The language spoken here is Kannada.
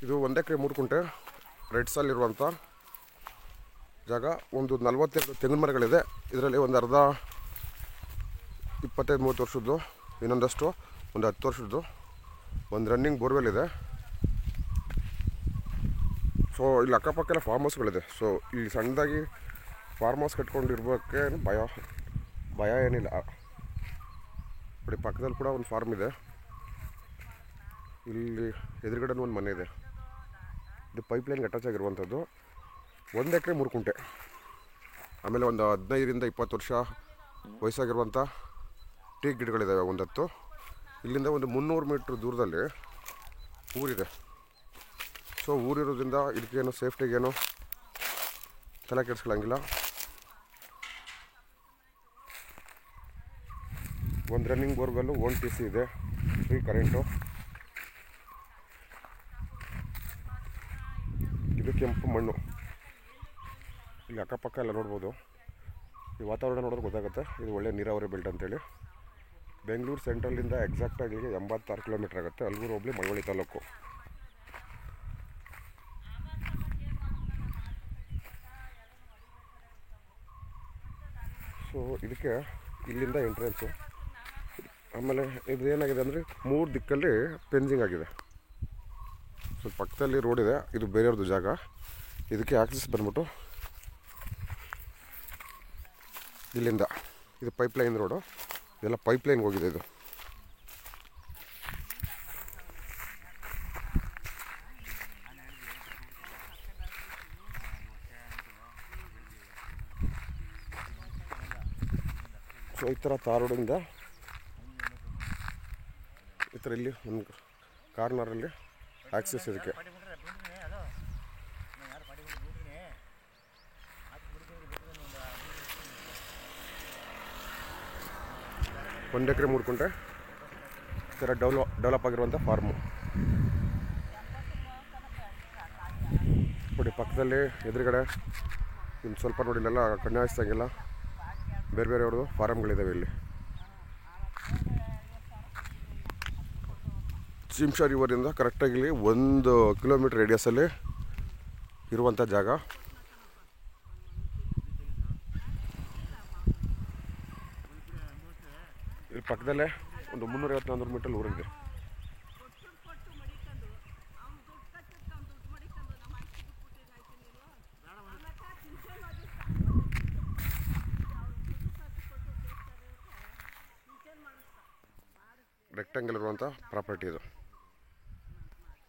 ಇದು 1 ಎಕರೆ 3 ಕುಂಟೆ ರೆಡ್ ಸಾಲಿರುವಂಥ ಜಾಗ. ಒಂದು 42 ತೆಂಗಿನ ಮರಗಳಿದೆ. ಇದರಲ್ಲಿ ಒಂದು ಅರ್ಧ 25-30 ವರ್ಷದ್ದು, ಇನ್ನೊಂದಷ್ಟು ಒಂದು 10 ವರ್ಷದ್ದು. ಒಂದು ರನ್ನಿಂಗ್ ಬೋರ್ವೆಲ್ ಇದೆ. ಸೊ ಇಲ್ಲಿ ಅಕ್ಕಪಕ್ಕ ಎಲ್ಲ ಫಾರ್ಮ್ ಹೌಸ್ಗಳಿದೆ. ಸೊ ಇಲ್ಲಿ ಸಣ್ಣದಾಗಿ ಫಾರ್ಮ್ ಹೌಸ್ ಕಟ್ಕೊಂಡಿರ್ಬೇಕೆ ಭಯ ಏನಿಲ್ಲ. ನೋಡಿ ಪಕ್ಕದಲ್ಲಿ ಕೂಡ ಒಂದು ಫಾರ್ಮ್ ಇದೆ. ಇಲ್ಲಿ ಎದುರುಗಡೆ ಒಂದು ಮನೆ ಇದೆ. ಇದು ಪೈಪ್ಲೈನ್ಗೆ ಅಟ್ಯಾಚ್ ಆಗಿರುವಂಥದ್ದು. 1 ಎಕರೆ 3 ಕುಂಟೆ. ಆಮೇಲೆ ಒಂದು 15-20 ವರ್ಷ ವಯಸ್ಸಾಗಿರುವಂಥ ಟೀ ಗಿಡಗಳಿದ್ದಾವೆ ಒಂದು 10. ಇಲ್ಲಿಂದ ಒಂದು 300 ಮೀಟ್ರ್ ದೂರದಲ್ಲಿ ಊರಿದೆ. ಸೊ ಊರಿರೋದ್ರಿಂದ ಇದಕ್ಕೇನು ಸೇಫ್ಟಿಗೇನು ತಲೆ ಕೆಡಿಸ್ಕೊಳ್ಳಂಗಿಲ್ಲ. ಒಂದು ರನ್ನಿಂಗ್ ಬೋರ್ವೆಲ್ಲು, 1 TC ಇದೆ, ಫ್ರೀ ಕರೆಂಟು. ಇದು ಕೆಂಪು ಮಣ್ಣು. ಇಲ್ಲಿ ಅಕ್ಕಪಕ್ಕ ಎಲ್ಲ ನೋಡ್ಬೋದು. ಈ ವಾತಾವರಣ ನೋಡೋದು ಗೊತ್ತಾಗುತ್ತೆ ಇದು ಒಳ್ಳೆ ನೀರಾವರಿ ಬೆಲ್ಟ್ ಅಂತೇಳಿ. ಬೆಂಗಳೂರು ಸೆಂಟ್ರಲಿಂದ ಎಕ್ಸಾಕ್ಟಾಗಿ 86 ಕಿಲೋಮೀಟ್ರ್ ಆಗುತ್ತೆ. ಅಲ್ಗೂರು ಹೋಬಳಿ, ಮಳವಳ್ಳಿ ತಾಲೂಕು. ಸೊ ಇದಕ್ಕೆ ಇಲ್ಲಿಂದ ಎಂಟ್ರೆನ್ಸು. ಆಮೇಲೆ ಇದು ಏನಾಗಿದೆ ಅಂದರೆ 3 ದಿಕ್ಕಲ್ಲಿ ಫೆನ್ಸಿಂಗ್ ಆಗಿದೆ. ಸೊ ಪಕ್ಕದಲ್ಲಿ ರೋಡ್ ಇದೆ. ಇದು ಬೇರೆಯವ್ರದ್ದು ಜಾಗ. ಇದಕ್ಕೆ ಆಕ್ಸೆಸ್ ಬಂದ್ಬಿಟ್ಟು ಇಲ್ಲಿಂದ. ಇದು ಪೈಪ್ಲೈನ್ ರೋಡು. ಇದೆಲ್ಲ ಪೈಪ್ಲೈನ್ಗೆ ಹೋಗಿದೆ. ಇದು ಸೊ ಈ ಥರ ತಾರ್ ರೋಡಿಂದ ಈ ಥರ ಇಲ್ಲಿ ಒಂದು ಕಾರ್ನರಲ್ಲಿ ಆಕ್ಸೆಸ್ ಇದಕ್ಕೆ. ಒಂದು ಎಕರೆ 3 ಕುಂಟೆ ಈ ಥರ ಡೆವಲಪ್ ಆಗಿರುವಂಥ ಫಾರ್ಮು. ನೋಡಿ ಪಕ್ಕದಲ್ಲಿ ಎದುರುಗಡೆ ಇನ್ನು ಸ್ವಲ್ಪ ನೋಡಿ ಇಲ್ಲೆಲ್ಲ ಕಣ್ಣು ಹಾಯಿಸ್ದಂಗೆಲ್ಲ ಬೇರೆ ಬೇರೆಯವ್ರದ್ದು ಫಾರಮ್ಗಳಿದ್ದಾವೆ. ಇಲ್ಲಿ ಚಿಂಶಾ ರಿವರಿಂದ ಕರೆಕ್ಟಾಗಿ ಇಲ್ಲಿ 1 ಕಿಲೋಮೀಟ್ರ್ ರೇಡಿಯಸಲ್ಲಿ ಇರುವಂಥ ಜಾಗ. ಇಲ್ಲಿ ಪಕ್ಕದಲ್ಲೇ ಒಂದು 350-400 ಮೀಟರ್ ಊರಿದೆ. ರೆಕ್ಟಾಂಗಲ್ ಇರುವಂಥ ಪ್ರಾಪರ್ಟಿ ಇದು.